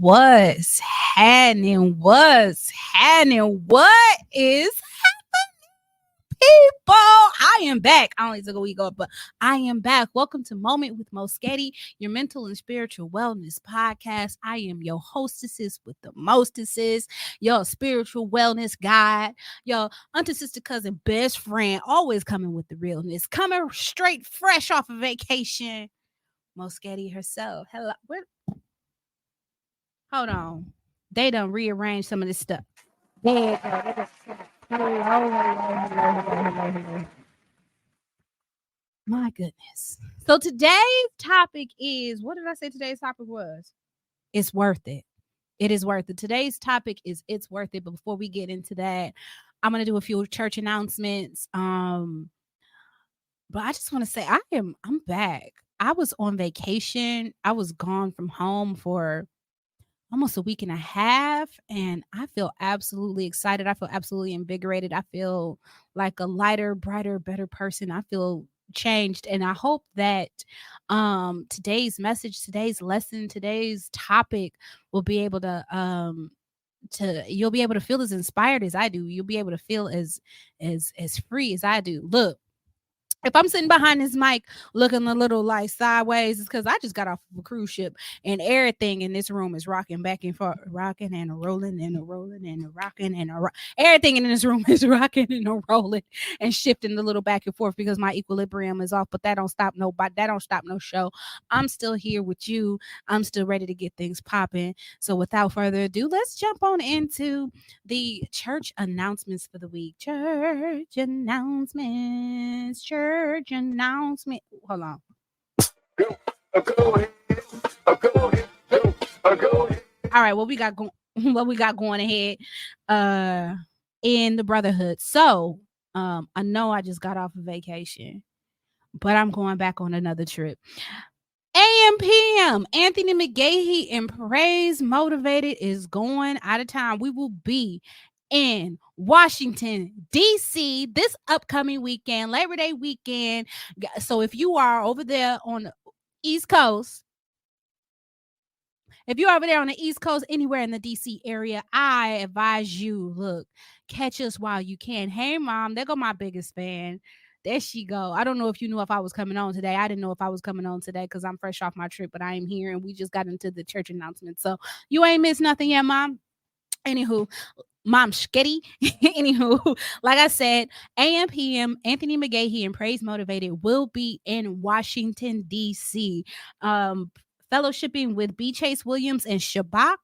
What's happening? What's happening? What is people? I am back. I only took a week off, but I am back. Welcome to Moment with Moschetti, your mental and spiritual wellness podcast. I am your hostesses with the mostesses, your spiritual wellness guide, your auntie, sister, cousin, best friend, always coming with the realness, coming straight fresh off of vacation. Moschetti herself. Hello. Hold on. They done rearranged some of this stuff. There you go. Hello. My goodness. So today's topic is, what did I say today's topic was? It's worth it. It is worth it. Today's topic is it's worth it. But before we get into that, I'm going to do a few church announcements. But I just want to say I'm back. I was on vacation. I was gone from home for almost a week and a half, and I feel absolutely excited. I feel absolutely invigorated. I feel like a lighter, brighter, better person. I feel changed, and I hope that today's message, today's lesson, today's topic will be able to you'll be able to feel as inspired as I do. You'll be able to feel as free as I do. Look, if I'm sitting behind this mic looking a little like sideways, it's because I just got off of a cruise ship and everything in this room is rocking back and forth, rocking and a rolling and a rolling and a rocking and everything in this room is rocking and a rolling and shifting a little back and forth because my equilibrium is off. But that don't stop nobody. That don't stop no show. I'm still here with you. I'm still ready to get things popping. So without further ado, let's jump on into the church announcements for the week. Church announcements. Church announcement. Hold on. Go ahead. All right, what we got going ahead in the brotherhood. So I know I just got off of vacation, but I'm going back on another trip. AM PM, Anthony McGahee and Praise Motivated is going out of town. We will be in Washington, D.C. this upcoming weekend, Labor Day weekend. So if you are over there on the East Coast, anywhere in the D.C. area, I advise you, look, catch us while you can. Hey, Mom, there go my biggest fan. There she go. I don't know if you knew if I was coming on today. I didn't know if I was coming on today because I'm fresh off my trip, but I am here and we just got into the church announcement. So you ain't missed nothing yet, Mom. Anywho, Mom Sketty. Anywho, like I said, AM PM, Anthony McGahee and Praise Motivated will be in Washington, D.C. Fellowshipping with B. Chase Williams and Shabak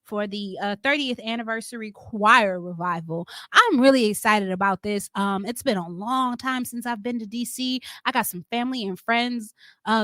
for the 30th anniversary choir revival. I'm really excited about this. It's been a long time since I've been to DC. I got some family and friends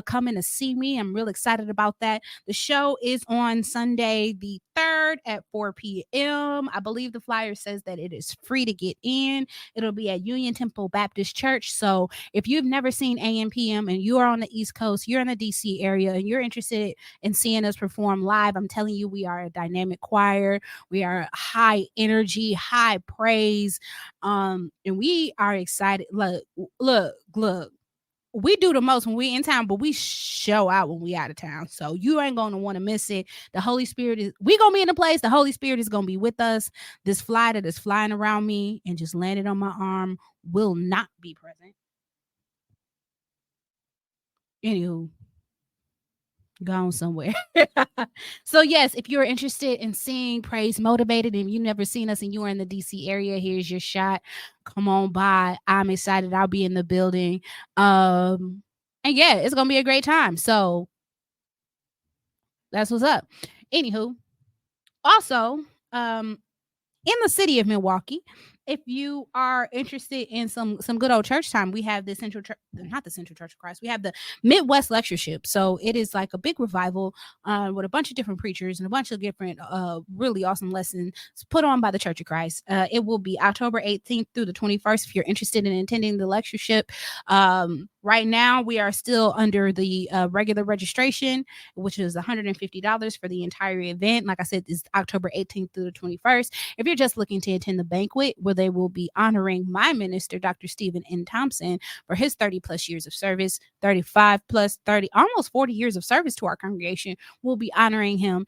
coming to see me. I'm real excited about that. The show is on Sunday the 3rd at 4 p.m. I believe the flyer says that it is free to get in. It'll be at Union Temple Baptist Church. So if you've never seen AM PM and you are on the East Coast, you're in the DC area and you're interested in seeing us perform live, I'm telling you, we are a dynamic choir. We are high energy, high praise. And we are excited. Look. We do the most when we in town, but we show out when we out of town. So you ain't going to want to miss it. The Holy Spirit we going to be in a place. The Holy Spirit is going to be with us. This fly that is flying around me and just landed on my arm will not be present. Anywho, gone somewhere. So yes, if you're interested in seeing Praise Motivated and you've never seen us and you are in the DC area, here's your shot. Come on by. I'm excited. I'll be in the building. And yeah, it's gonna be a great time. So that's what's up. Anywho, also, in the city of Milwaukee, if you are interested in some good old church time, we have the not the Central Church of Christ. We have the Midwest Lectureship. So it is like a big revival with a bunch of different preachers and a bunch of different really awesome lessons put on by the Church of Christ. It will be October 18th through the 21st. If you're interested in attending the lectureship, Right now, we are still under the regular registration, which is $150 for the entire event. Like I said, it's October 18th through the 21st. If you're just looking to attend the banquet, where they will be honoring my minister, Dr. Stephen N. Thompson, for his 30 plus years of service, 35 plus 30, almost 40 years of service to our congregation, we'll be honoring him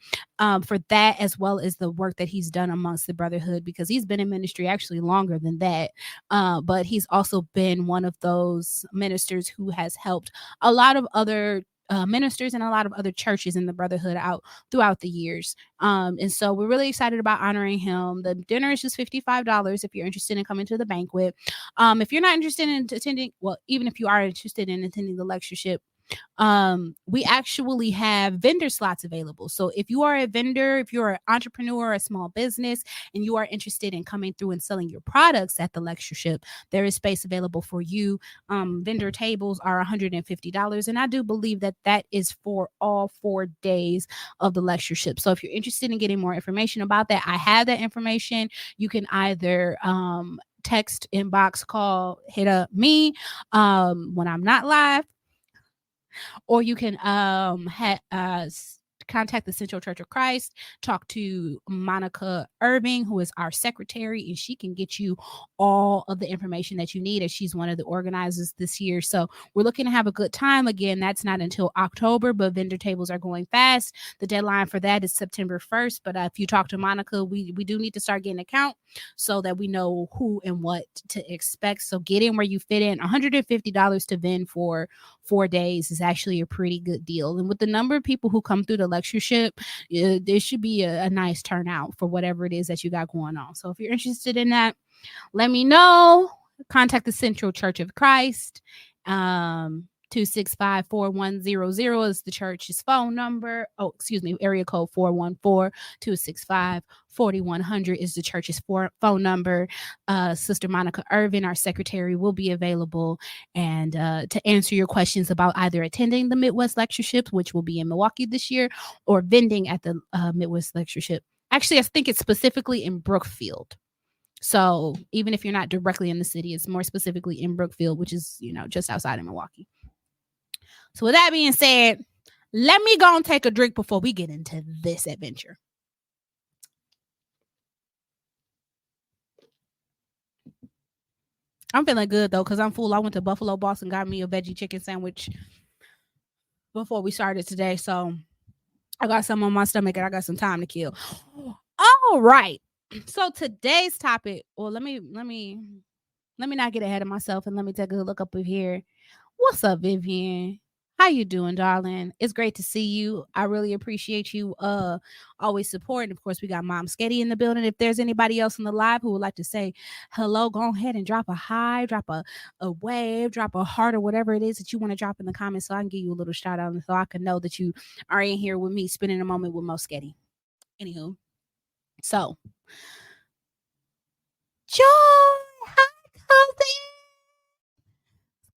for that, as well as the work that he's done amongst the brotherhood, because he's been in ministry actually longer than that. But he's also been one of those ministers who has helped a lot of other ministers and a lot of other churches in the brotherhood out throughout the years. And so we're really excited about honoring him. The dinner is just $55 if you're interested in coming to the banquet. If you're not interested in attending, well, even if you are interested in attending the lectureship, we actually have vendor slots available. So if you are a vendor, if you're an entrepreneur or a small business, and you are interested in coming through and selling your products at the lectureship, there is space available for you. Vendor tables are $150, and I do believe that that is for all 4 days of the lectureship. So if you're interested in getting more information about that, I have that information. You can either text, inbox, call, hit up me when I'm not live, or you can contact the Central Church of Christ, talk to Monica Irving, who is our secretary, and she can get you all of the information that you need, as she's one of the organizers this year. So we're looking to have a good time. Again, that's not until October, but vendor tables are going fast. The deadline for that is September 1st. But if you talk to Monica, we do need to start getting a count so that we know who and what to expect. So get in where you fit in. $150 to vend for 4 days is actually a pretty good deal. And with the number of people who come through the lectureship, there should be a nice turnout for whatever it is that you got going on. So if you're interested in that, let me know. Contact the Central Church of Christ. 265-4100 is the church's phone number. Oh, excuse me, area code 414-265-4100 is the church's phone number. Sister Monica Irvin, our secretary, will be available and to answer your questions about either attending the Midwest Lectureship, which will be in Milwaukee this year, or vending at the Midwest Lectureship. Actually, I think it's specifically in Brookfield. So even if you're not directly in the city, it's more specifically in Brookfield, which is, just outside of Milwaukee. So with that being said, let me go and take a drink before we get into this adventure. I'm feeling good though, because I'm full. I went to Buffalo Boss and got me a veggie chicken sandwich before we started today. So I got some on my stomach and I got some time to kill. All right. So today's topic, well, let me not get ahead of myself, and let me take a look up here. What's up, Vivian? How you doing, darling? It's great to see you. I really appreciate you always supporting. Of course, we got Mom Sketty in the building. If there's anybody else in the live who would like to say hello, go ahead and drop a hi, drop a wave, drop a heart, or whatever it is that you want to drop in the comments, so I can give you a little shout out and so I can know that you are in here with me spending a moment with Mom Sketty. Anywho, so Joy, hi, cousin.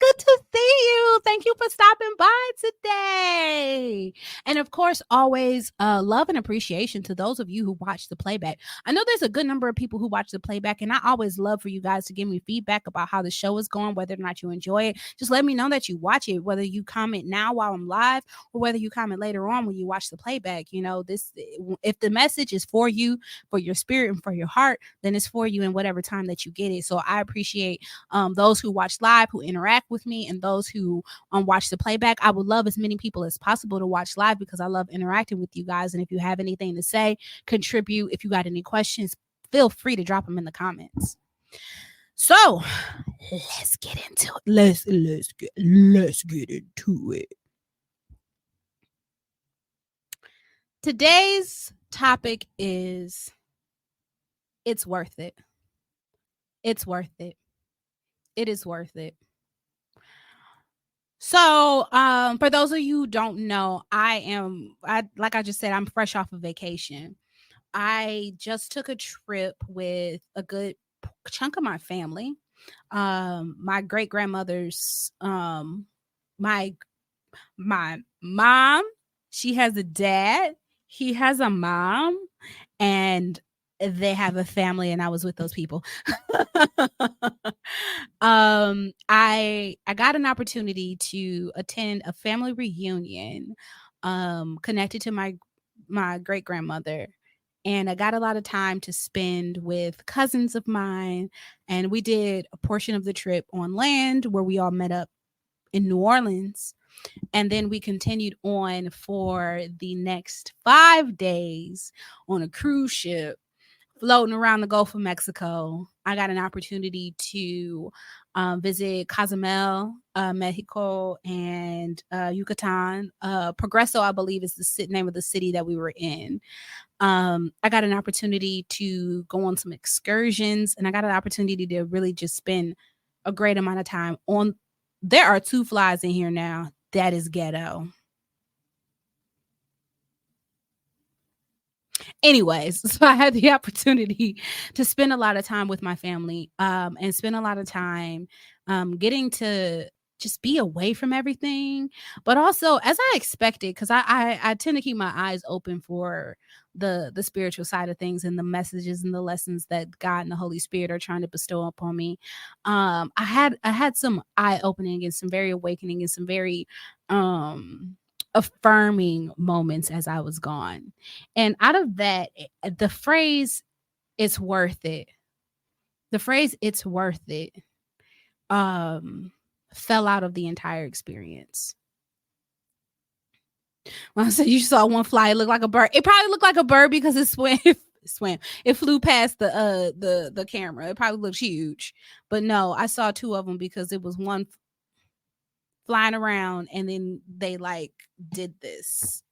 Good to see you. Thank you for stopping by today. And of course, always love and appreciation to those of you who watch the playback. I know there's a good number of people who watch the playback, and I always love for you guys to give me feedback about how the show is going, whether or not you enjoy it. Just let me know that you watch it, whether you comment now while I'm live or whether you comment later on when you watch the playback. If the message is for you, for your spirit and for your heart, then it's for you in whatever time that you get it. So I appreciate those who watch live, who interact with me, and those who watch the playback. I would love as many people as possible to watch live because I love interacting with you guys. And if you have anything to say, contribute, if you got any questions, feel free to drop them in the comments. So let's get into it. Let's get into it. Today's topic is it's worth it. It's worth it. It is worth it. So, for those of you who don't know, like I just said, I'm fresh off of vacation. I just took a trip with a good chunk of my family. My great grandmother's, my mom, she has a dad, he has a mom, and they have a family, and I was with those people. I got an opportunity to attend a family reunion, connected to my great grandmother, and I got a lot of time to spend with cousins of mine, and we did a portion of the trip on land where we all met up in New Orleans, and then we continued on for the next 5 days on a cruise ship floating around the Gulf of Mexico. I got an opportunity to visit Cozumel, Mexico, and Yucatan. Progreso, I believe, is the name of the city that we were in. I got an opportunity to go on some excursions, and I got an opportunity to really just spend a great amount of time on. There are two flies in here now. That is ghetto. Anyways, so I had the opportunity to spend a lot of time with my family, and spend a lot of time, getting to just be away from everything, but also as I expected, because I tend to keep my eyes open for the spiritual side of things and the messages and the lessons that God and the Holy Spirit are trying to bestow upon me. I had some eye opening and some very awakening and some very affirming moments as I was gone. And out of that, the phrase "it's worth it," the phrase "it's worth it," um, fell out of the entire experience. When I said you saw one fly, it looked like a bird. It probably looked like a bird because it swam. Swam. It flew past the camera. It probably looked huge, but no, I saw two of them because it was one flying around, and then they like did this.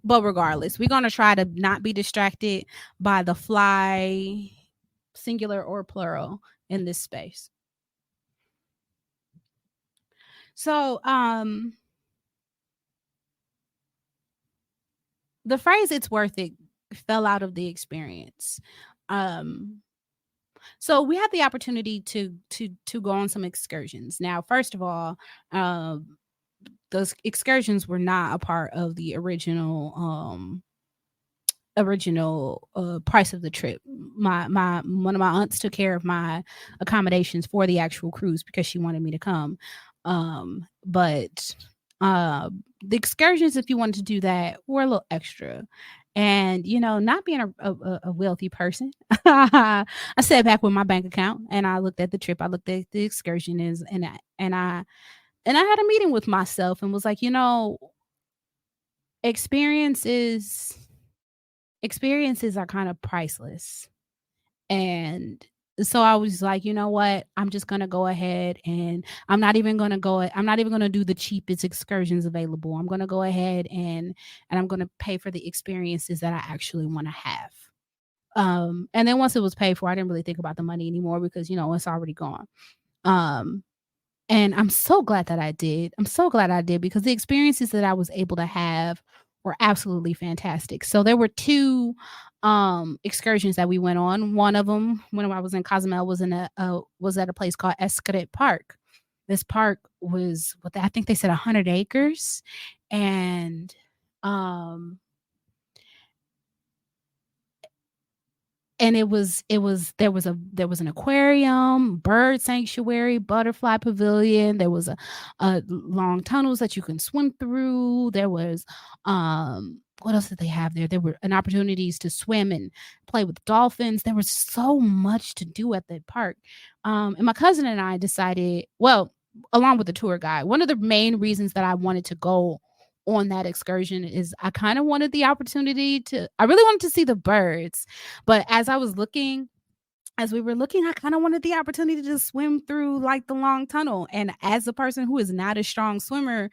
But regardless, we're gonna try to not be distracted by the fly, singular or plural, in this space. So, the phrase "it's worth it" fell out of the experience. Um, so we had the opportunity to go on some excursions. Now, first of all, those excursions were not a part of the original price of the trip. My one of my aunts took care of my accommodations for the actual cruise because she wanted me to come. But the excursions, if you wanted to do that, were a little extra. And not being a wealthy person, I sat back with my bank account and I looked at the trip. I looked at the excursion is, and I had a meeting with myself and was like, experiences experiences are kind of priceless. And so I was like, you know what? I'm just gonna go ahead and I'm not even gonna do the cheapest excursions available. I'm gonna go ahead and I'm gonna pay for the experiences that I actually want to have. And then once it was paid for, I didn't really think about the money anymore because it's already gone. Um, and I'm so glad that I did. I'm so glad I did because the experiences that I was able to have were absolutely fantastic. So there were 2 excursions that we went on. One of them, when I was in Cozumel, was at a place called Escaret Park. This park was I think they said 100 acres, and um it was there was an aquarium, bird sanctuary, butterfly pavilion. There was a long tunnels that you can swim through. There was what else did they have there? There were an opportunities to swim and play with dolphins. There was so much to do at the park. And my cousin and I decided, well, along with the tour guide, one of the main reasons that I wanted to go on that excursion is I kind of wanted the opportunity I really wanted to see the birds. But as we were looking, I kind of wanted the opportunity to swim through like the long tunnel. And as a person who is not a strong swimmer,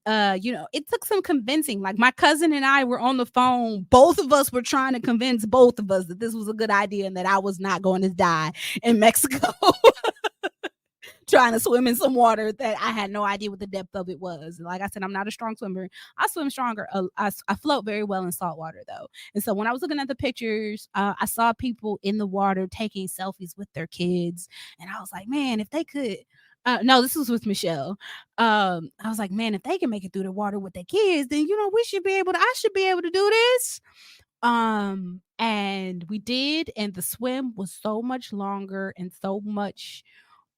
it took some convincing. Like my cousin and I were on the phone. Both of us were trying to convince both of us that this was a good idea and that I was not going to die in Mexico. Trying to swim in some water that I had no idea what the depth of it was. Like I said, I'm not a strong swimmer. I swim stronger. I float very well in salt water though. And so when I was looking at the pictures, I saw people in the water taking selfies with their kids, and I was like, man, if they could. No, this was with Michelle. I was like, man, if they can make it through the water with their kids, then we should be able to. I should be able to do this. And we did, and the swim was so much longer and so much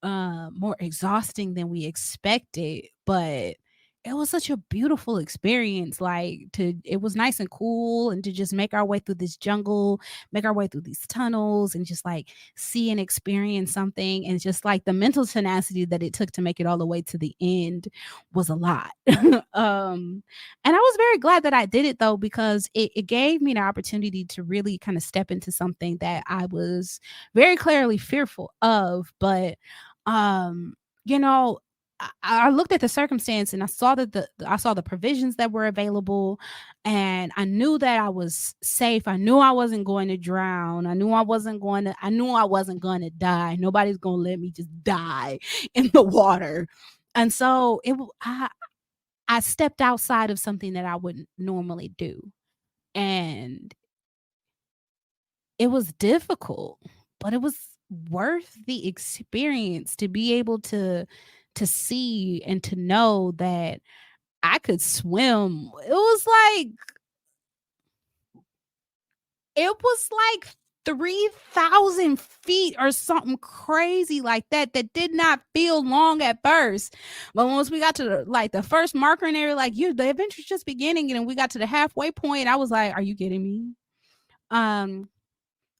more exhausting than we expected, but it was such a beautiful experience. Like, to it was nice and cool, and to just make our way through this jungle, make our way through these tunnels, and just like see and experience something, and just like the mental tenacity that it took to make it all the way to the end was a lot. And I was very glad that I did it though, because it gave me the opportunity to really kind of step into something that I was very clearly fearful of. But um, you know, I looked at the circumstance, and I saw that I saw the provisions that were available, and I knew that I was safe. I knew I wasn't going to drown. I knew I wasn't going to die. Nobody's going to let me just die in the water. And so I stepped outside of something that I wouldn't normally do. And it was difficult, but it was worth the experience to be able to see and to know that I could swim. It was like 3,000 feet or something crazy like that, that did not feel long at first. But once we got to the first marker, and they were like, the adventure's just beginning. And we got to the halfway point. I was like, are you kidding me? Um,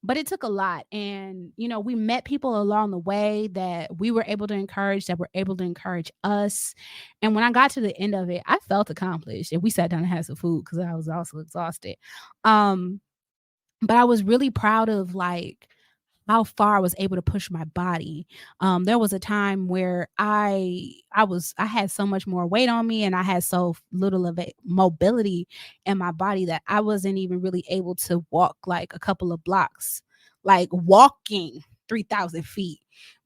but it took a lot. And, we met people along the way that we were able to encourage, that were able to encourage us. And when I got to the end of it, I felt accomplished. And we sat down and had some food because I was also exhausted. Um, but I was really proud of like how far I was able to push my body. There was a time where I had so much more weight on me, and I had so little of it mobility in my body, that I wasn't even really able to walk like a couple of blocks. Like, walking 3,000 feet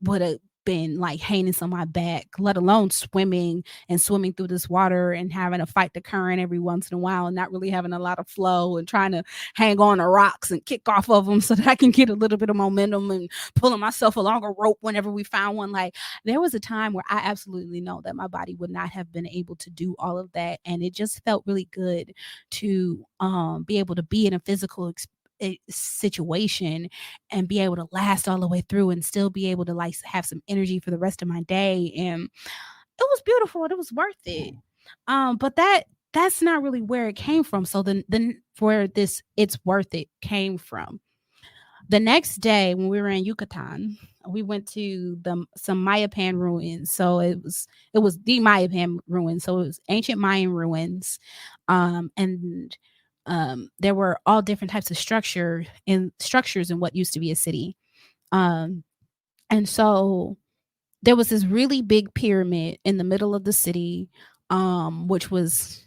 would have been like heinous on my back, let alone swimming through this water and having to fight the current every once in a while, and not really having a lot of flow, and trying to hang on to rocks and kick off of them so that I can get a little bit of momentum, and pulling myself along a rope whenever we found one. Like, there was a time where I absolutely know that my body would not have been able to do all of that. And it just felt really good to be able to be in a situation and be able to last all the way through, and still be able to like have some energy for the rest of my day. And it was beautiful, and it was worth it. But that's not really where it came from. So then where this it's worth it came from. The next day when we were in Yucatan, we went to the some Mayapan ruins. So it was the Mayapan ruins. So it was ancient Mayan ruins. And there were all different types of structures in what used to be a city. Um and so there was this really big pyramid in the middle of the city, which was,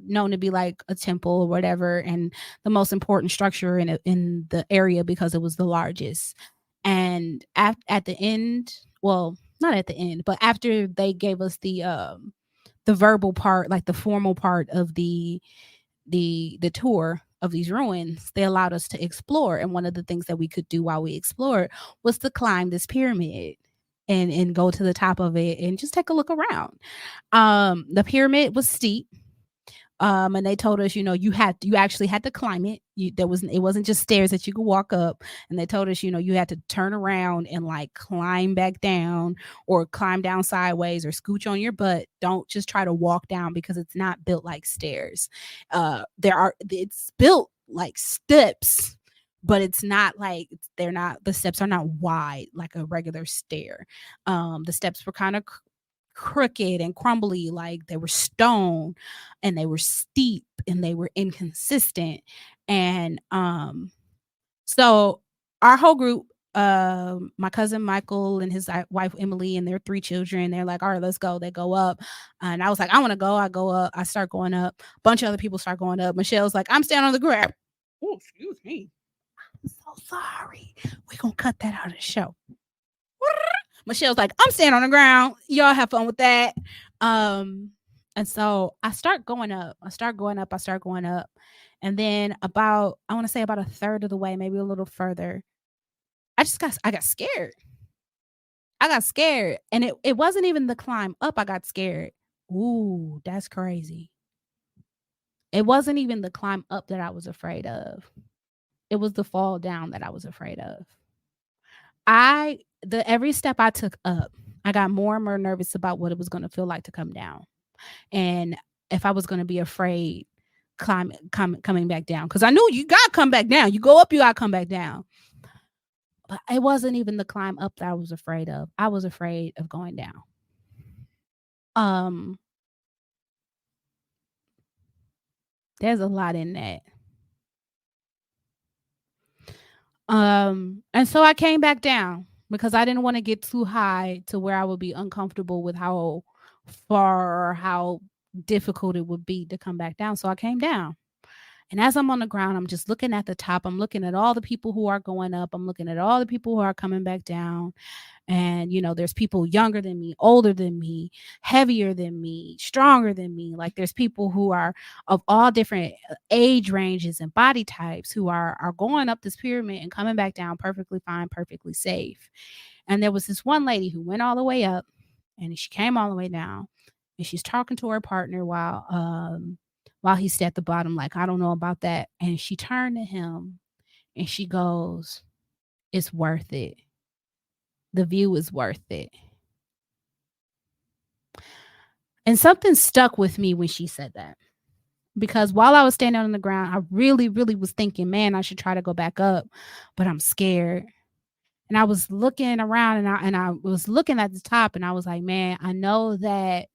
known to be like a temple or whatever, and the most important structure in the area because it was the largest. And at the end, well, not at the end, but after they gave us the verbal part, like the formal part of the tour of these ruins, they allowed us to explore. And one of the things that we could do while we explored was to climb this pyramid and go to the top of it and just take a look around. The pyramid was steep. And they told us, you actually had to climb it. It wasn't just stairs that you could walk up. And they told us, you had to turn around and like climb back down, or climb down sideways, or scooch on your butt. Don't just try to walk down, because it's not built like stairs. It's built like steps, but it's not like the steps are not wide like a regular stair. The steps were kind of crooked and crumbly, like they were stone, and they were steep, and they were inconsistent. And so our whole group, my cousin Michael and his wife Emily and their three children, they're like, all right, let's go. They go up, and I was like, I want to go. I go up. I start going up. A bunch of other people start going up. Michelle's like, I'm standing on the ground. Oh, excuse me. I'm so sorry. We're gonna cut that out of the show. Michelle's like, I'm standing on the ground. Y'all have fun with that. Um, and so I start going up. I start going up. I start going up. And then I want to say about a third of the way, maybe a little further, I got scared. I got scared. And it wasn't even the climb up, I got scared. Ooh, that's crazy. It wasn't even the climb up that I was afraid of. It was the fall down that I was afraid of. The every step I took up, I got more and more nervous about what it was gonna feel like to come down, and if I was gonna be afraid coming back down, because I knew you gotta come back down. You go up, you gotta come back down. But it wasn't even the climb up that I was afraid of. I was afraid of going down. Um, there's a lot in that. And so I came back down because I didn't want to get too high to where I would be uncomfortable with how far or how difficult it would be to come back down. So I came down. And as I'm on the ground, I'm just looking at the top. I'm looking at all the people who are going up. I'm looking at all the people who are coming back down. And, there's people younger than me, older than me, heavier than me, stronger than me. Like there's people who are of all different age ranges and body types who are going up this pyramid and coming back down perfectly fine, perfectly safe. And there was this one lady who went all the way up and she came all the way down and she's talking to her partner while he's at the bottom, like, I don't know about that. And she turned to him and she goes, "It's worth it. The view is worth it." And something stuck with me when she said that. Because while I was standing on the ground, I really, really was thinking, man, I should try to go back up, but I'm scared. And I was looking around and I was looking at the top and I was like, man, I know that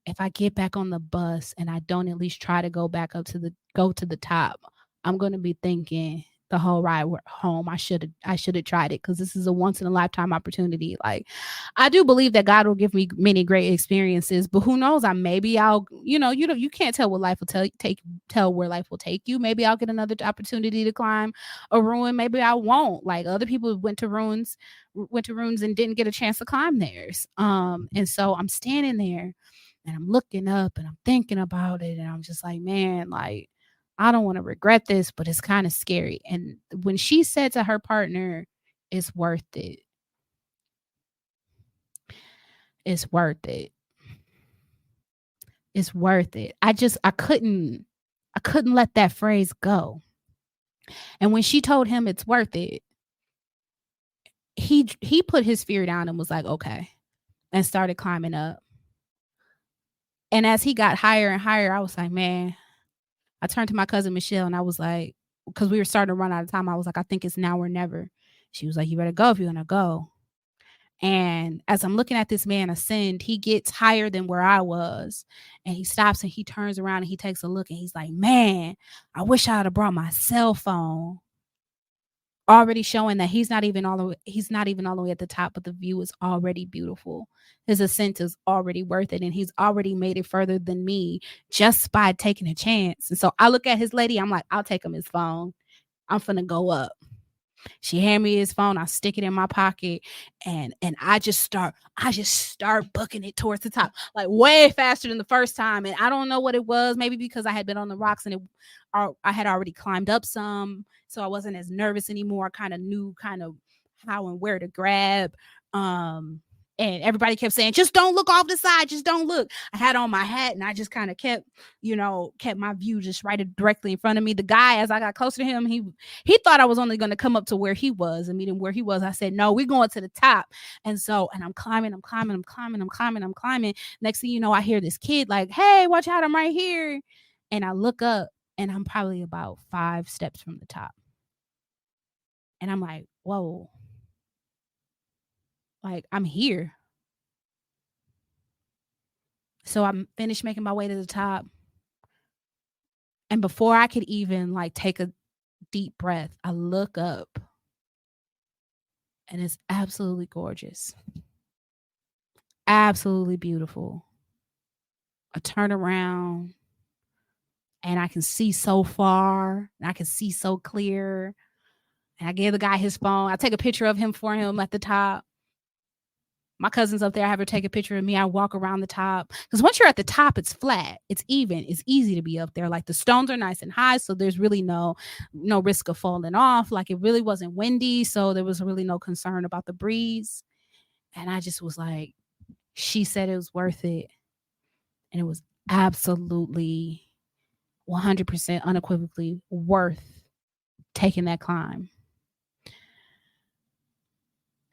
if I get back on the bus and I don't at least try to go to the top, I'm gonna be thinking the whole ride home, I should have tried it because this is a once in a lifetime opportunity. Like, I do believe that God will give me many great experiences, but who knows? You can't tell what life will tell where life will take you. Maybe I'll get another opportunity to climb a ruin. Maybe I won't. Like other people went to ruins and didn't get a chance to climb theirs. And so I'm standing there and I'm looking up and I'm thinking about it and I'm just like, man, like I don't want to regret this, but it's kind of scary. And when she said to her partner, it's worth it. It's worth it. It's worth it. I couldn't let that phrase go. And when she told him it's worth it, he put his fear down and was like, okay, and started climbing up. And as he got higher and higher, I was like, man, I turned to my cousin Michelle and I was like, because we were starting to run out of time, I was like, I think it's now or never. She was like, you better go if you're gonna go. And as I'm looking at this man ascend, he gets higher than where I was. And he stops and he turns around and he takes a look and he's like, man, I wish I would have brought my cell phone. Already showing that he's not even all the way at the top, but the view is already beautiful. His ascent is already worth it, and he's already made it further than me just by taking a chance. And so I look at his lady, I'm like, I'll take him his phone. I'm finna go up. She hand me his phone, I stick it in my pocket, and I just start booking it towards the top, like way faster than the first time. And I don't know what it was, maybe because I had been on the rocks and I had already climbed up some, so I wasn't as nervous anymore. I kind of knew kind of how and where to grab. Um and everybody kept saying, just don't look off the side, just don't look. I had on my hat and I just kind of kept my view just right directly in front of me. The guy, as I got closer to him, he thought I was only going to come up to where he was and meet him where he was. I said, no, we're going to the top. And I'm climbing, I'm climbing, I'm climbing, I'm climbing, I'm climbing. Next thing you know, I hear this kid like, hey, watch out, I'm right here. And I look up and I'm probably about 5 steps from the top. And I'm like, whoa, like I'm here. So I'm finished making my way to the top. And before I could even like take a deep breath, I look up and it's absolutely gorgeous. Absolutely beautiful. I turn around and I can see so far and I can see so clear. And I gave the guy his phone. I take a picture of him for him at the top. My cousin's up there. I have her take a picture of me. I walk around the top because once you're at the top, it's flat, it's even, it's easy to be up there. Like the stones are nice and high, so there's really no risk of falling off. Like it really wasn't windy, so there was really no concern about the breeze. And I just was like, she said it was worth it, and it was absolutely 100% unequivocally worth taking that climb.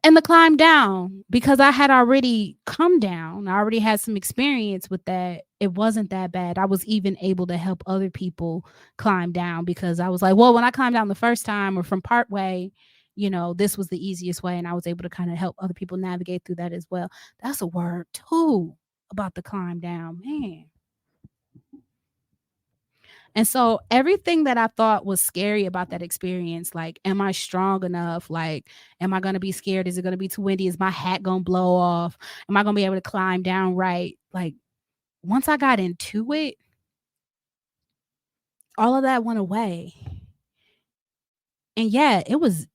And the climb down, because I had already come down, I already had some experience with that, it wasn't that bad. I was even able to help other people climb down because I was like, "Well, when I climbed down the first time or from part way, this was the easiest way," and I was able to kinda help other people navigate through that as well. That's a word too about the climb down, man. And so everything that I thought was scary about that experience, like, am I strong enough? Like, am I gonna be scared? Is it gonna be too windy? Is my hat gonna blow off? Am I gonna be able to climb down right? Like, once I got into it, all of that went away. And yeah, it was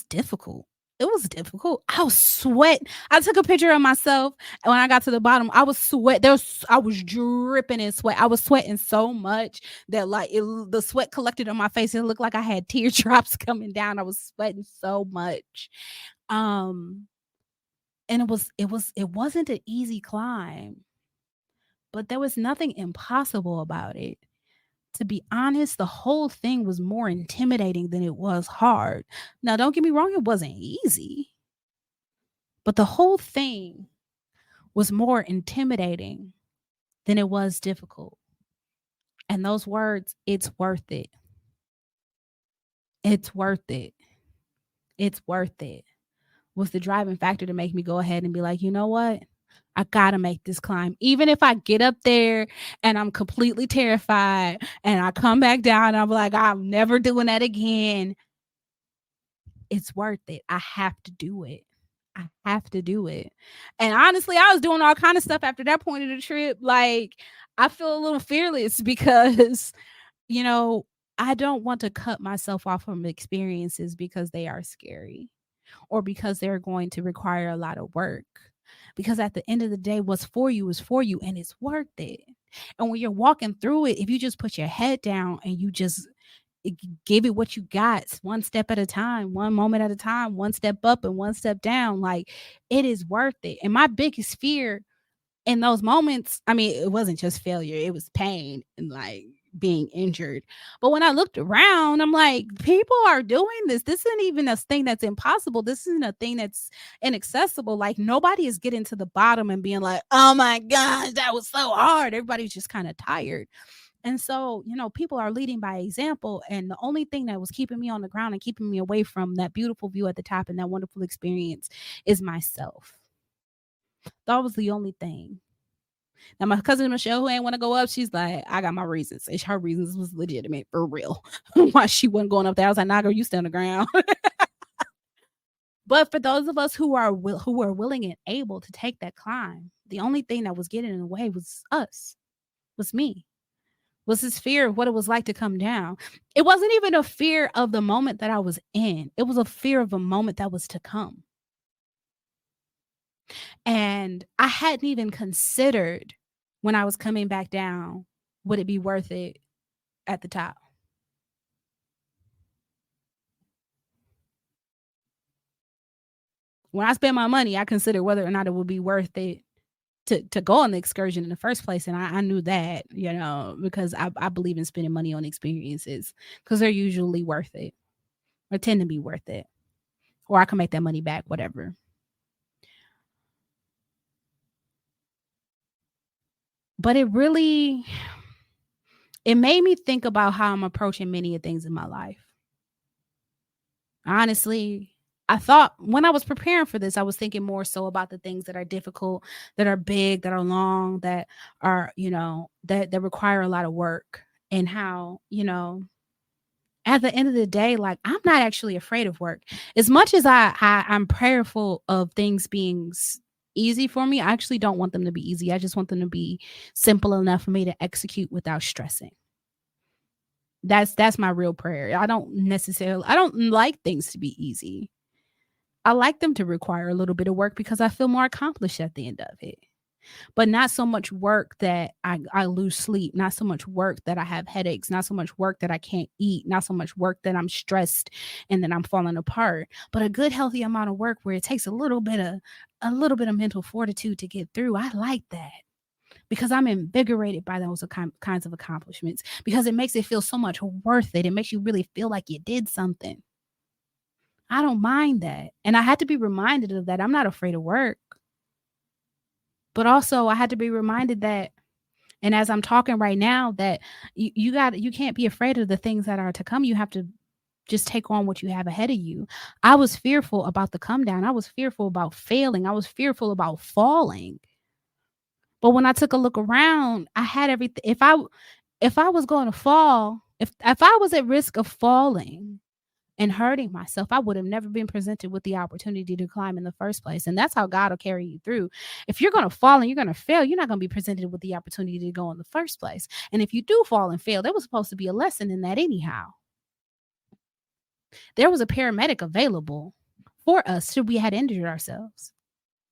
difficult. It was difficult. I was sweat. I took a picture of myself, and when I got to the bottom, I was dripping in sweat. I was sweating so much that, like, the sweat collected on my face. It looked like I had teardrops coming down. I was sweating so much. Um, and it wasn't an easy climb, but there was nothing impossible about it. To be honest, the whole thing was more intimidating than it was hard. Now, don't get me wrong, it wasn't easy, but the whole thing was more intimidating than it was difficult. And those words, it's worth it. It's worth it. It's worth it. Was the driving factor to make me go ahead and be like, you know what? I gotta make this climb. Even if I get up there and I'm completely terrified and I come back down and I'm like, I'm never doing that again. It's worth it. I have to do it. I have to do it. And honestly, I was doing all kind of stuff after that point of the trip. Like, I feel a little fearless because, you know, I don't want to cut myself off from experiences because they are scary or because they're going to require a lot of work. Because at the end of the day, what's for you is for you and it's worth it. And when you're walking through it, if you just put your head down and you just give it what you got, one step at a time, one moment at a time, one step up and one step down, like, it is worth it. And my biggest fear in those moments, I mean, it wasn't just failure, it was pain and, like, being injured. But when I looked around, I'm like, people are doing this. This isn't even a thing that's impossible. This isn't a thing that's inaccessible. Like, nobody is getting to the bottom and being like, "Oh my gosh, that was so hard." Everybody's just kind of tired. And so, people are leading by example. And the only thing that was keeping me on the ground and keeping me away from that beautiful view at the top and that wonderful experience is myself. That was the only thing. Now, my cousin Michelle, who ain't want to go up, she's like, I got my reasons. And her reasons was legitimate for real. Why she wasn't going up there. I was like, nah, girl, you stay on the ground. But for those of us who were willing and able to take that climb, the only thing that was getting in the way was us, was me. Was this fear of what it was like to come down. It wasn't even a fear of the moment that I was in. It was a fear of a moment that was to come. And I hadn't even considered when I was coming back down, would it be worth it at the top? When I spend my money, I consider whether or not it would be worth it to go on the excursion in the first place. And I knew that, because I believe in spending money on experiences because they're usually worth it or tend to be worth it. Or I can make that money back, whatever. But it made me think about how I'm approaching many of things in my life. Honestly, I thought when I was preparing for this, I was thinking more so about the things that are difficult, that are big, that are long, that are, that require a lot of work and how, at the end of the day, like, I'm not actually afraid of work. As much as I'm prayerful of things being easy for me, I actually don't want them to be easy. I just want them to be simple enough for me to execute without stressing. That's my real prayer. I don't like things to be easy. I like them to require a little bit of work because I feel more accomplished at the end of it. But not so much work that I lose sleep, not so much work that I have headaches, not so much work that I can't eat, not so much work that I'm stressed and that I'm falling apart, but a good healthy amount of work where it takes a little bit of mental fortitude to get through. I like that because I'm invigorated by those kinds of accomplishments because it makes it feel so much worth it. It makes you really feel like you did something. I don't mind that, and I had to be reminded of that. I'm not afraid of work, but also I had to be reminded that, and as I'm talking right now, that you can't be afraid of the things that are to come. You have to just take on what you have ahead of you. I was fearful about the come down. I was fearful about failing. I was fearful about falling. But when I took a look around, I had everything. If I was going to fall, if I was at risk of falling and hurting myself, I would have never been presented with the opportunity to climb in the first place. And that's how God will carry you through. If you're going to fall and you're going to fail, you're not going to be presented with the opportunity to go in the first place. And if you do fall and fail, there was supposed to be a lesson in that anyhow. There was a paramedic available for us should we had injured ourselves.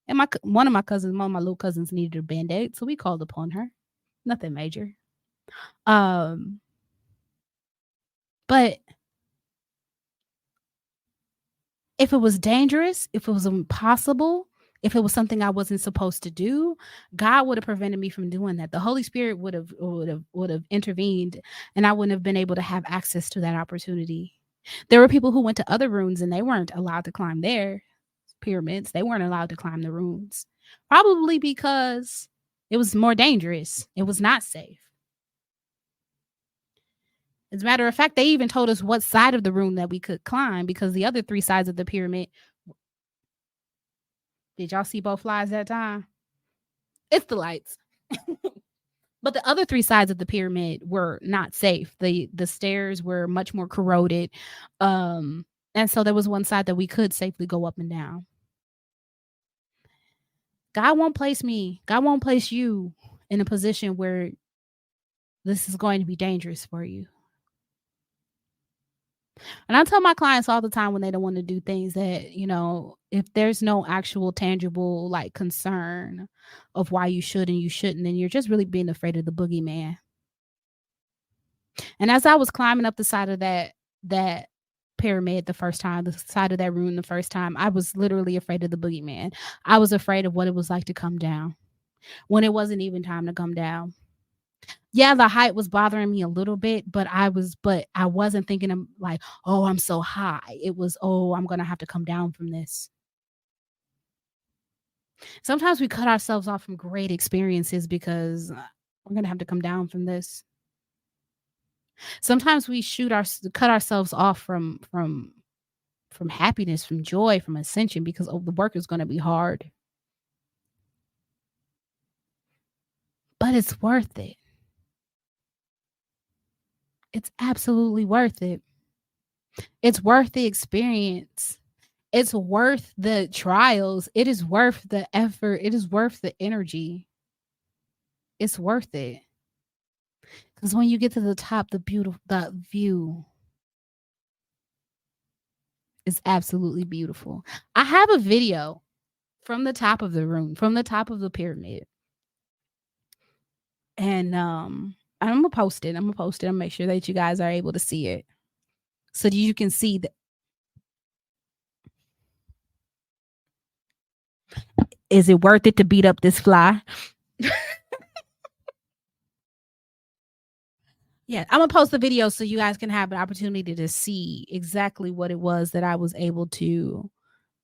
And one of my little cousins needed a band-aid, so we called upon her. Nothing major. Um, but if it was dangerous, if it was impossible, if it was something I wasn't supposed to do, God would have prevented me from doing that. The Holy Spirit would have intervened, and I wouldn't have been able to have access to that opportunity. There were people who went to other ruins and they weren't allowed to climb their pyramids. They weren't allowed to climb the ruins, probably because it was more dangerous. It was not safe. As a matter of fact, they even told us what side of the room that we could climb because the other three sides of the pyramid. Did y'all see both flies that time? It's the lights. But the other three sides of the pyramid were not safe. The stairs were much more corroded. And so there was one side that we could safely go up and down. God won't place you in a position where this is going to be dangerous for you. And I tell my clients all the time when they don't want to do things that, if there's no actual tangible like concern of why you should and you shouldn't, then you're just really being afraid of the boogeyman. And as I was climbing up the side of that pyramid the first time, the side of that room the first time, I was literally afraid of the boogeyman. I was afraid of what it was like to come down when it wasn't even time to come down. Yeah, the height was bothering me a little bit, but I wasn't thinking of like, "Oh, I'm so high." It was, "Oh, I'm gonna have to come down from this." Sometimes we cut ourselves off from great experiences because we're gonna have to come down from this. Sometimes we cut ourselves off from happiness, from joy, from ascension because, oh, the work is gonna be hard, but it's worth it. It's absolutely worth it. It's worth the experience. It's worth the trials. It is worth the effort. It is worth the energy. It's worth it. Because when you get to the top, the view is absolutely beautiful. I have a video from the top of the room, from the top of the pyramid. And I'm gonna post it. I'm gonna post it and make sure that you guys are able to see it. So that you can see that is it worth it to beat up this fly? Yeah, I'm gonna post the video so you guys can have an opportunity to see exactly what it was that I was able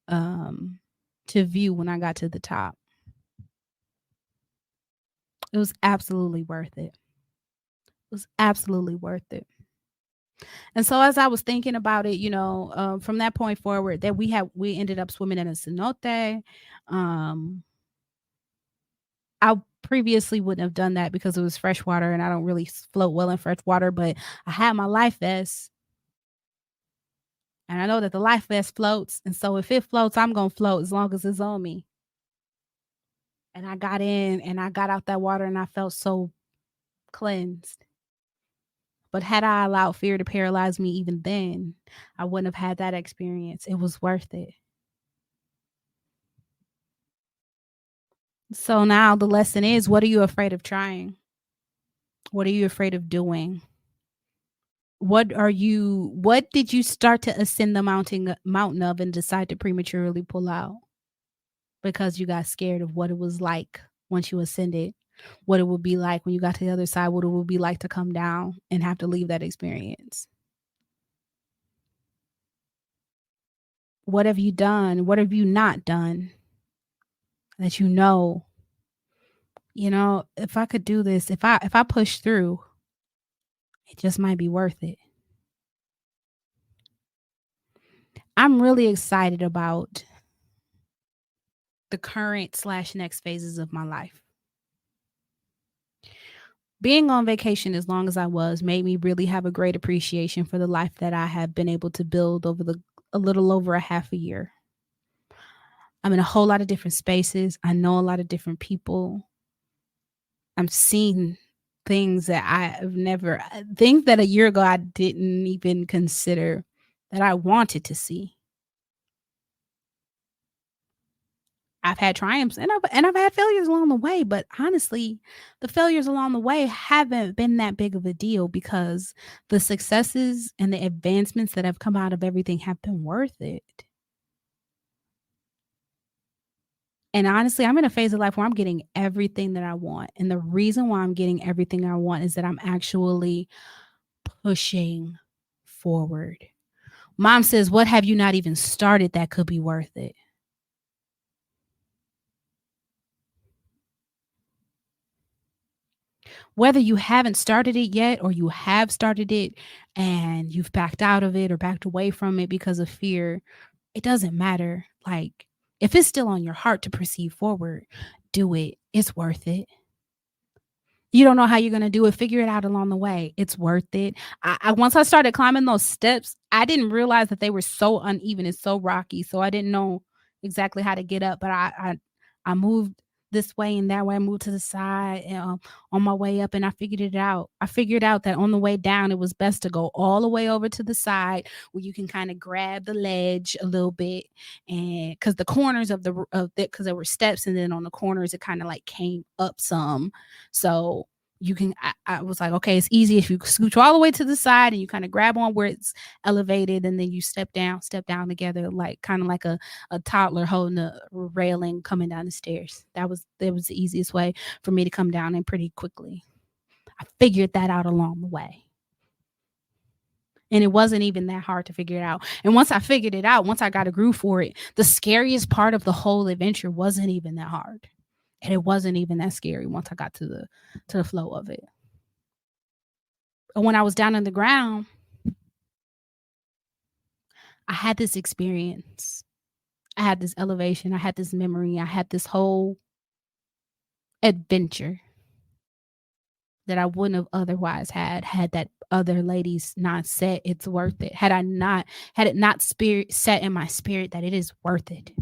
um to view when I got to the top. It was absolutely worth it. It was absolutely worth it. And so as I was thinking about it, from that point forward, that we ended up swimming in a cenote. Um, I previously wouldn't have done that because it was freshwater and I don't really float well in fresh water, but I had my life vest and I know that the life vest floats. And so if it floats, I'm going to float as long as it's on me. And I got in and I got out that water and I felt so cleansed. But had I allowed fear to paralyze me even then, I wouldn't have had that experience. It was worth it. So now the lesson is, what are you afraid of trying? What are you afraid of doing? What did you start to ascend the mountain of and decide to prematurely pull out because you got scared of what it was like once you ascended, what it would be like when you got to the other side, what it would be like to come down and have to leave that experience? What have you done? What have you not done that if I could do this, if I push through, it just might be worth it. I'm really excited about the current slash next phases of my life. Being on vacation as long as I was made me really have a great appreciation for the life that I have been able to build over the a little over a half a year. I'm in a whole lot of different spaces. I know a lot of different people. I'm seeing things that I've never things that a year ago I didn't even consider that I wanted to see. I've had triumphs and I've had failures along the way, but honestly, the failures along the way haven't been that big of a deal because the successes and the advancements that have come out of everything have been worth it. And honestly, I'm in a phase of life where I'm getting everything that I want. And the reason why I'm getting everything I want is that I'm actually pushing forward. Mom says, "What have you not even started that could be worth it?" Whether you haven't started it yet or you have started it and you've backed out of it or backed away from it because of fear, it doesn't matter. Like, if it's still on your heart to proceed forward, do it. It's worth it. You don't know how you're gonna do it, figure it out along the way. It's worth it. I once I started climbing those steps, I didn't realize that they were so uneven and so rocky, so I didn't know exactly how to get up, but I moved this way and that way, I moved to the side, on my way up, and I figured it out. I figured out that on the way down, it was best to go all the way over to the side where you can kinda grab the ledge a little bit, and because the corners of the because there were steps, and then on the corners, it kinda, like, came up some, so you can I was like, "Okay, it's easy if you scooch all the way to the side and you kinda grab on where it's elevated, and then you step down together, like, kinda like a toddler holding a railing coming down the stairs." That was the easiest way for me to come down and pretty quickly. I figured that out along the way, and it wasn't even that hard to figure it out, and once I figured it out, once I got a groove for it, the scariest part of the whole adventure wasn't even that hard, and it wasn't even that scary once I got to the flow of it. And when I was down on the ground, I had this experience. I had this elevation, I had this memory, I had this whole adventure that I wouldn't have otherwise had that other ladies not said it's worth it. Had it not spirit set in my spirit that it is worth it.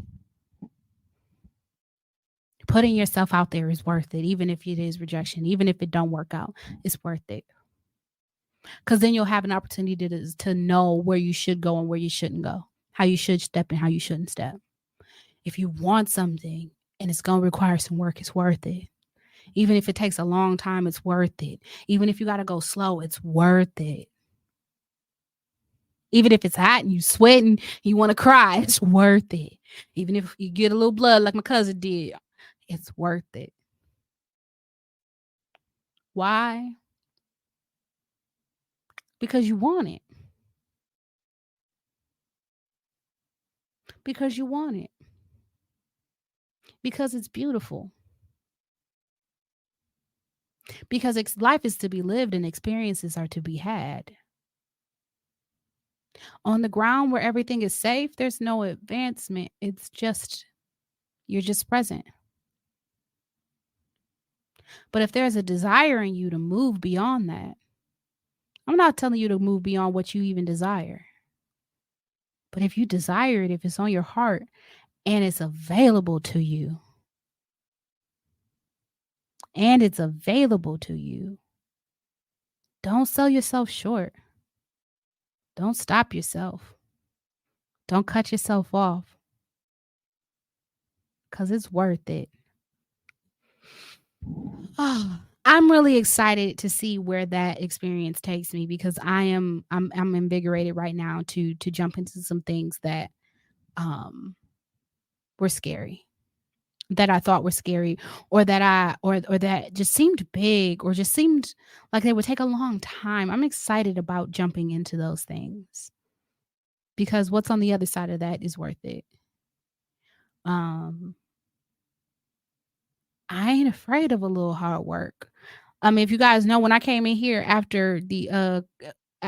Putting yourself out there is worth it, even if it is rejection, even if it don't work out, it's worth it. Because then you'll have an opportunity to know where you should go and where you shouldn't go, how you should step and how you shouldn't step. If you want something and it's gonna require some work, it's worth it. Even if it takes a long time, it's worth it. Even if you gotta go slow, it's worth it. Even if it's hot and you sweating, you wanna cry, it's worth it. Even if you get a little blood like my cousin did, it's worth it. Why? Because you want it. Because you want it. Because it's beautiful. Because life is to be lived and experiences are to be had. On the ground where everything is safe, there's no advancement. You're just present. But if there's a desire in you to move beyond that, I'm not telling you to move beyond what you even desire. But if you desire it, if it's on your heart and it's available to you, don't sell yourself short. Don't stop yourself. Don't cut yourself off because it's worth it. I'm really excited to see where that experience takes me because I'm invigorated right now to jump into some things that um were scary, that I thought were scary, or that or that just seemed big or just seemed like they would take a long time. I'm excited about jumping into those things because what's on the other side of that is worth it. Um, I ain't afraid of a little hard work. I mean, if you guys know, when I came in here after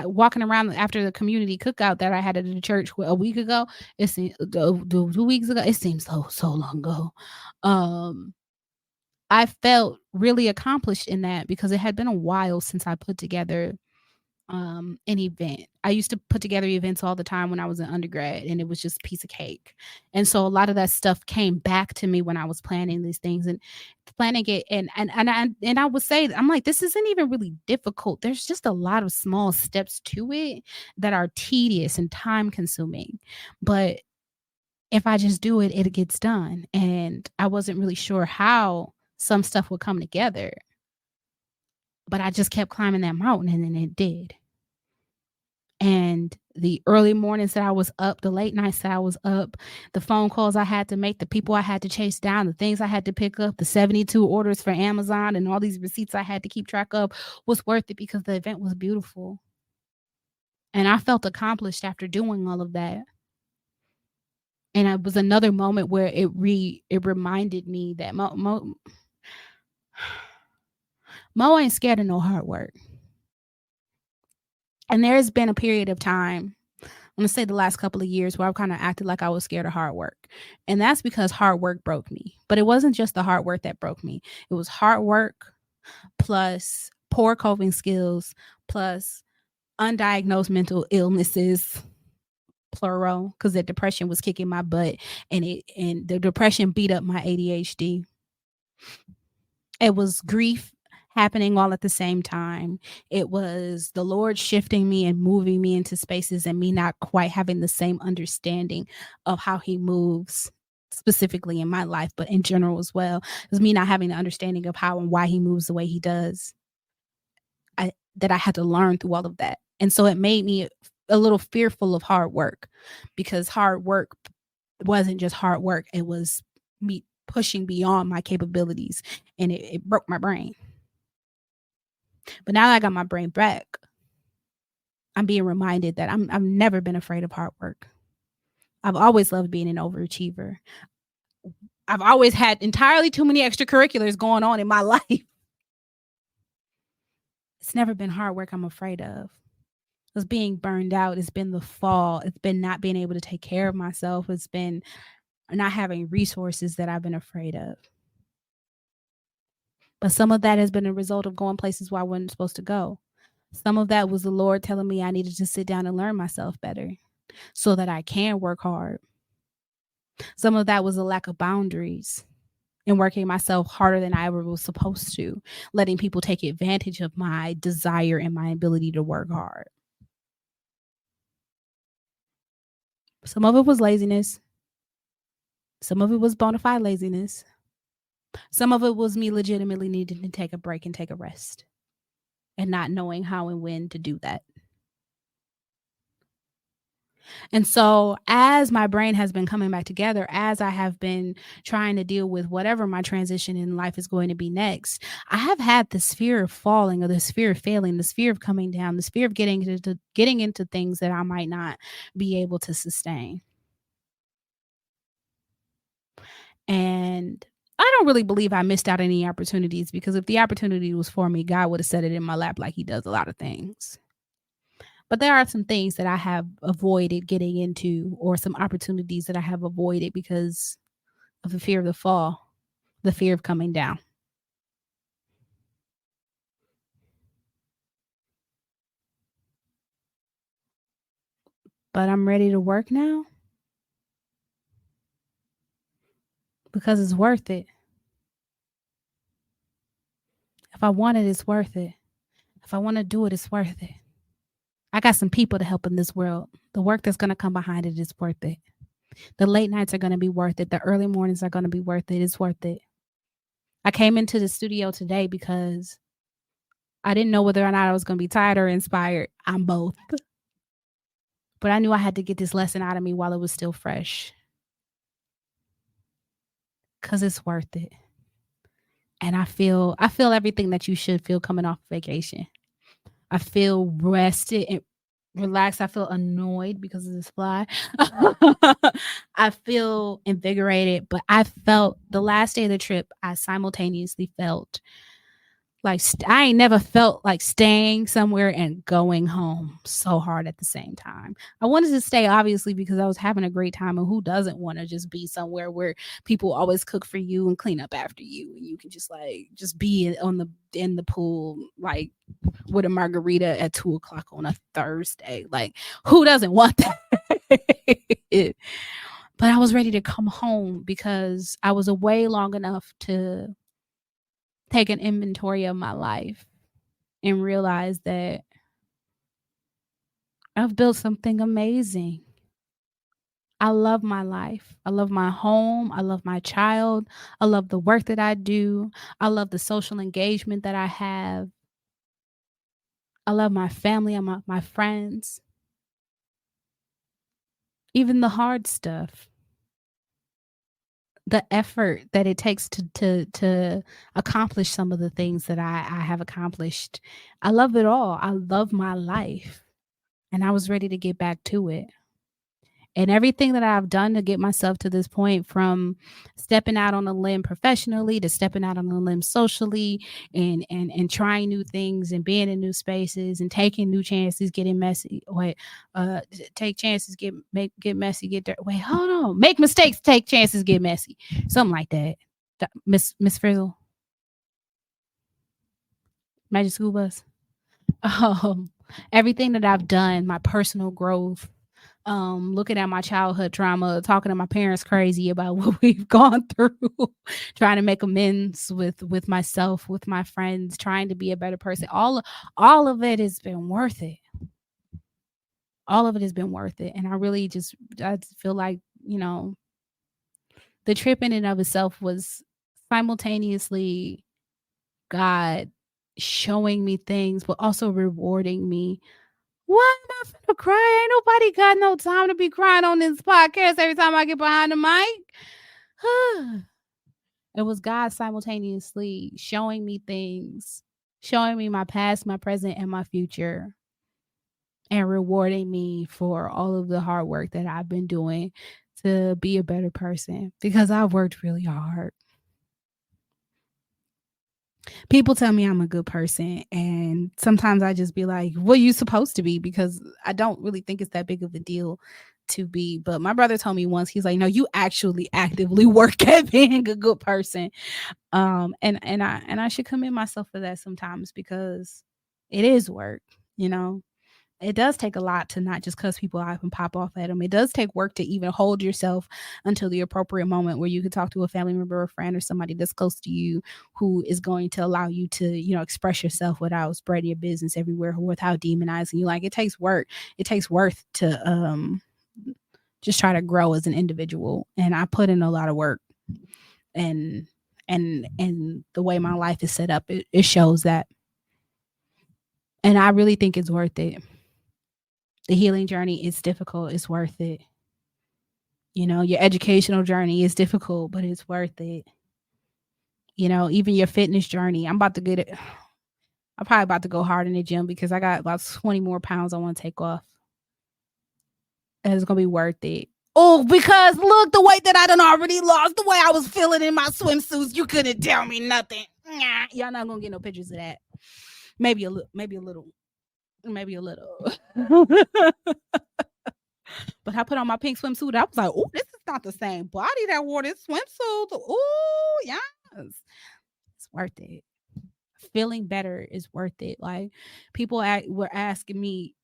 walking around after the community cookout that I had at the church a week ago, it seems 2 weeks ago, it seems so long ago. Um, I felt really accomplished in that because it had been a while since I put together an event. I used to put together events all the time when I was in undergrad, and it was just a piece of cake. And so a lot of that stuff came back to me when I was planning these things and planning it. And I would say, I'm like, this isn't even really difficult. There's just a lot of small steps to it that are tedious and time consuming. But if I just do it, it gets done. And I wasn't really sure how some stuff would come together, but I just kept climbing that mountain, and then it did. And the early mornings that I was up, the late nights that I was up, the phone calls I had to make, the people I had to chase down, the things I had to pick up, the 72 orders for Amazon and all these receipts I had to keep track of was worth it because the event was beautiful. And I felt accomplished after doing all of that. And it was another moment where it reminded me that Mo ain't scared of no hard work. And there's been a period of time, I'm gonna say the last couple of years, where I've kind of acted like I was scared of hard work. And that's because hard work broke me. But it wasn't just the hard work that broke me. It was hard work plus poor coping skills plus undiagnosed mental illnesses, plural, because the depression was kicking my butt, and the depression beat up my ADHD. It was grief happening all at the same time. It was the Lord shifting me and moving me into spaces and me not quite having the same understanding of how he moves specifically in my life, but in general as well. It was me not having the understanding of how and why he moves the way he does. That I had to learn through all of that. And so it made me a little fearful of hard work, because hard work wasn't just hard work. It was me pushing beyond my capabilities, and it broke my brain. But now that I got my brain back, I'm being reminded that I've never been afraid of hard work. I've always loved being an overachiever. I've always had entirely too many extracurriculars going on in my life. It's never been hard work I'm afraid of. It's being burned out. It's been the fall. It's been not being able to take care of myself. It's been not having resources that I've been afraid of. But some of that has been a result of going places where I wasn't supposed to go. Some of that was the Lord telling me I needed to sit down and learn myself better so that I can work hard. Some of that was a lack of boundaries and working myself harder than I ever was supposed to, letting people take advantage of my desire and my ability to work hard. Some of it was laziness. Some of it was bona fide laziness. Some of it was me legitimately needing to take a break and take a rest and not knowing how and when to do that. And so, as my brain has been coming back together, as I have been trying to deal with whatever my transition in life is going to be next, I have had this fear of falling, or this fear of failing, this fear of coming down, this fear of getting into things that I might not be able to sustain. And I don't really believe I missed out any opportunities, because if the opportunity was for me, God would have set it in my lap like he does a lot of things. But there are some things that I have avoided getting into, or some opportunities that I have avoided because of the fear of the fall, the fear of coming down. But I'm ready to work now because it's worth it. If I want it, it's worth it. If I want to do it, it's worth it. I got some people to help in this world. The work that's going to come behind it is worth it. The late nights are going to be worth it. The early mornings are going to be worth it. It's worth it. I came into the studio today because I didn't know whether or not I was going to be tired or inspired. I'm both. But I knew I had to get this lesson out of me while it was still fresh, because it's worth it. And I feel everything that you should feel coming off vacation. I feel rested, relaxed. I feel annoyed because of this fly. I feel invigorated, but I felt the last day of the trip, I simultaneously felt like I ain't never felt like staying somewhere and going home so hard at the same time. I wanted to stay obviously because I was having a great time, and who doesn't want to just be somewhere where people always cook for you and clean up after you, and you can just like just be on the in the pool like with a margarita at 2 o'clock on a Thursday. Like who doesn't want that? But I was ready to come home because I was away long enough to take an inventory of my life and realize that I've built something amazing. I love my life. I love my home. I love my child. I love the work that I do. I love the social engagement that I have. I love my family and my friends, even the hard stuff, the effort that it takes to accomplish some of the things that I have accomplished. I love it all. I love my life, and I was ready to get back to it. And everything that I've done to get myself to this point, from stepping out on a limb professionally to stepping out on a limb socially, and trying new things and being in new spaces and taking new chances, getting messy. Wait, take chances, get messy, get dirt. Wait, hold on. Make mistakes, take chances, get messy. Something like that. Miss Frizzle, Magic School Bus. Um, everything that I've done, my personal growth, looking at my childhood trauma, talking to my parents crazy about what we've gone through, trying to make amends with myself, with my friends, trying to be a better person. All of it has been worth it. All of it has been worth it. And I feel like, the trip in and of itself was simultaneously God showing me things, but also rewarding me. Why am I finna cry? Ain't nobody got no time to be crying on this podcast every time I get behind the mic. It was God simultaneously showing me things, showing me my past, my present, and my future, and rewarding me for all of the hard work that I've been doing to be a better person because I've worked really hard. People tell me I'm a good person, and sometimes I just be like, "What are you supposed to be?" Because I don't really think it's that big of a deal to be. But my brother told me once, he's like, "No, you actually actively work at being a good person." And I should commend myself for that sometimes because it is work, you know. It does take a lot to not just cuss people out and pop off at them. It does take work to even hold yourself until the appropriate moment where you can talk to a family member or friend or somebody that's close to you who is going to allow you to, express yourself without spreading your business everywhere, without demonizing you. Like it takes work. It takes worth to just try to grow as an individual. And I put in a lot of work, and and the way my life is set up, it shows that. And I really think it's worth it. The healing journey is difficult, it's worth it. Your educational journey is difficult, but it's worth it. Even your fitness journey. I'm about to get it. I'm probably about to go hard in the gym because I got about 20 more pounds I want to take off. And it's gonna be worth it. Oh, because look, the weight that I done already lost, the way I was feeling in my swimsuits, you couldn't tell me nothing. Nah, y'all not gonna get no pictures of that. Maybe a little, maybe a little, maybe a little. But I put on my pink swimsuit. I was like, oh, this is not the same body that wore this swimsuit. Oh, yes. It's worth it. Feeling better is worth it. Like people were asking me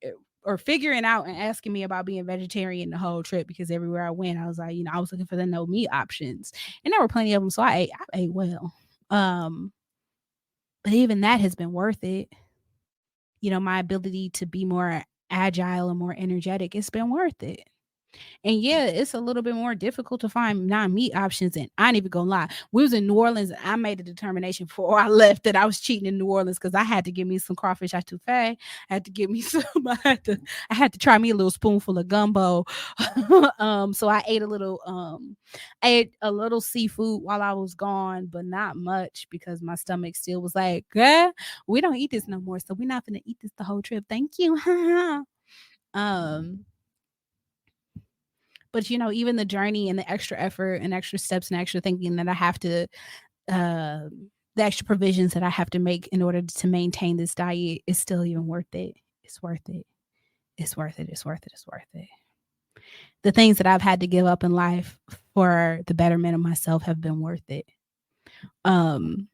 or figuring out and asking me about being vegetarian the whole trip because everywhere I went, I was like, I was looking for the no meat options. And there were plenty of them. So I ate well. But even that has been worth it. My ability to be more agile and more energetic, it's been worth it. And yeah, it's a little bit more difficult to find non-meat options. And I ain't even gonna lie. We was in New Orleans. And I made a determination before I left that I was cheating in New Orleans because I had to give me some crawfish etouffee. I had to give me some. I had to try me a little spoonful of gumbo. So I ate a little seafood while I was gone, but not much because my stomach still was like, "Girl, we don't eat this no more, so we're not gonna eat this the whole trip. Thank you." But even the journey and the extra effort and extra steps and extra thinking that I have to, uh, the extra provisions that I have to make in order to maintain this diet is still even worth it. It's worth it. It's worth it. It's worth it. It's worth it. The things that I've had to give up in life for the betterment of myself have been worth it. Um,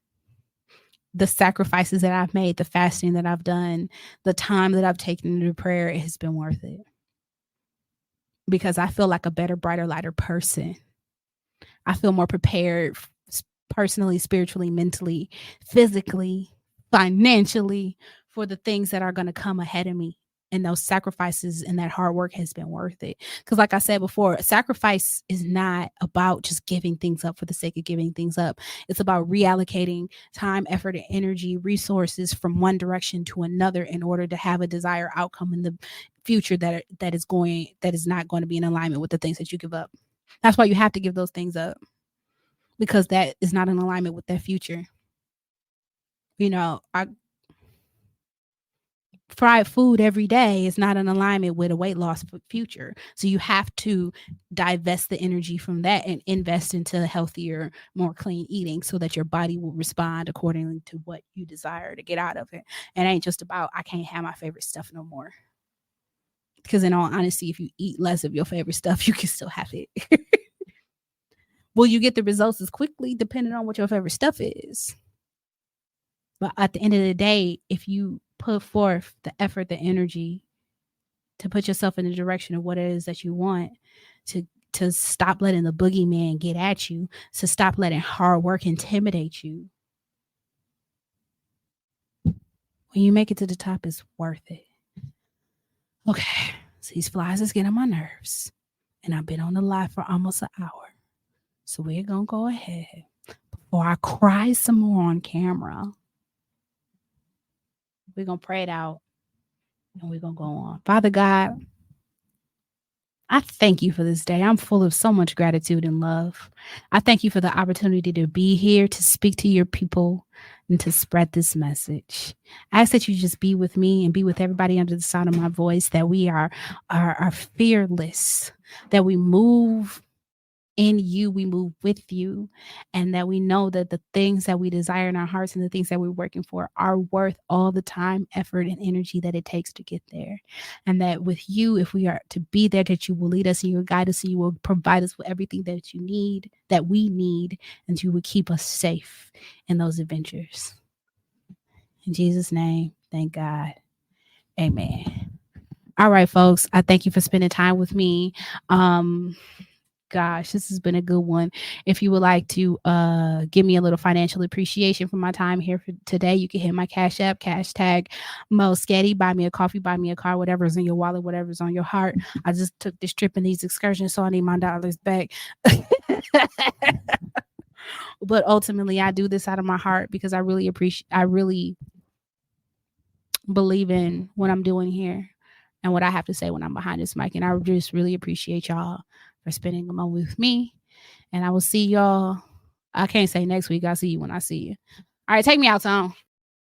the sacrifices that I've made, the fasting that I've done, the time that I've taken to prayer, it has been worth it. Because I feel like a better, brighter, lighter person. I feel more prepared personally, spiritually, mentally, physically, financially for the things that are going to come ahead of me. And those sacrifices and that hard work has been worth it. Because, like I said before, sacrifice is not about just giving things up for the sake of giving things up. It's about reallocating time, effort, and energy, resources from one direction to another in order to have a desired outcome in the future that is not going to be in alignment with the things that you give up. That's why you have to give those things up, because that is not in alignment with their future. I fried food every day is not in alignment with a weight loss future. So you have to divest the energy from that and invest into healthier, more clean eating so that your body will respond accordingly to what you desire to get out of it. And it ain't just about, I can't have my favorite stuff no more. Because in all honesty, if you eat less of your favorite stuff, you can still have it. Will you get the results as quickly depending on what your favorite stuff is? But at the end of the day, if you put forth the effort, the energy to put yourself in the direction of what it is that you want, to stop letting the boogeyman get at you, to stop letting hard work intimidate you, when you make it to the top, it's worth it. Okay, so these flies is getting on my nerves, and I've been on the live for almost an hour. So we're going to go ahead before I cry some more on camera. We're going to pray it out and we're going to go on. Father God, I thank you for this day. I'm full of so much gratitude and love. I thank you for the opportunity to be here, to speak to your people, and to spread this message. I ask that you just be with me and be with everybody under the sound of my voice, that we are fearless, that we move in you, we move with you, and that we know that the things that we desire in our hearts and the things that we're working for are worth all the time, effort, and energy that it takes to get there. And that with you, if we are to be there, that you will lead us and you will guide us and you will provide us with everything that we need, and you will keep us safe in those adventures. In Jesus' name, thank God. Amen. All right, folks. I thank you for spending time with me. Gosh, this has been a good one. If you would like to give me a little financial appreciation for my time here for today, you can hit my Cash App, #, Mo Sketty. Buy me a coffee, buy me a car, whatever's in your wallet, whatever's on your heart. I just took this trip and these excursions, so I need my dollars back. But ultimately, I do this out of my heart because I really believe in what I'm doing here and what I have to say when I'm behind this mic. And I just really appreciate y'all for spending a moment with me. And I will see y'all. I can't say next week. I'll see you when I see you. All right, take me out, Tom.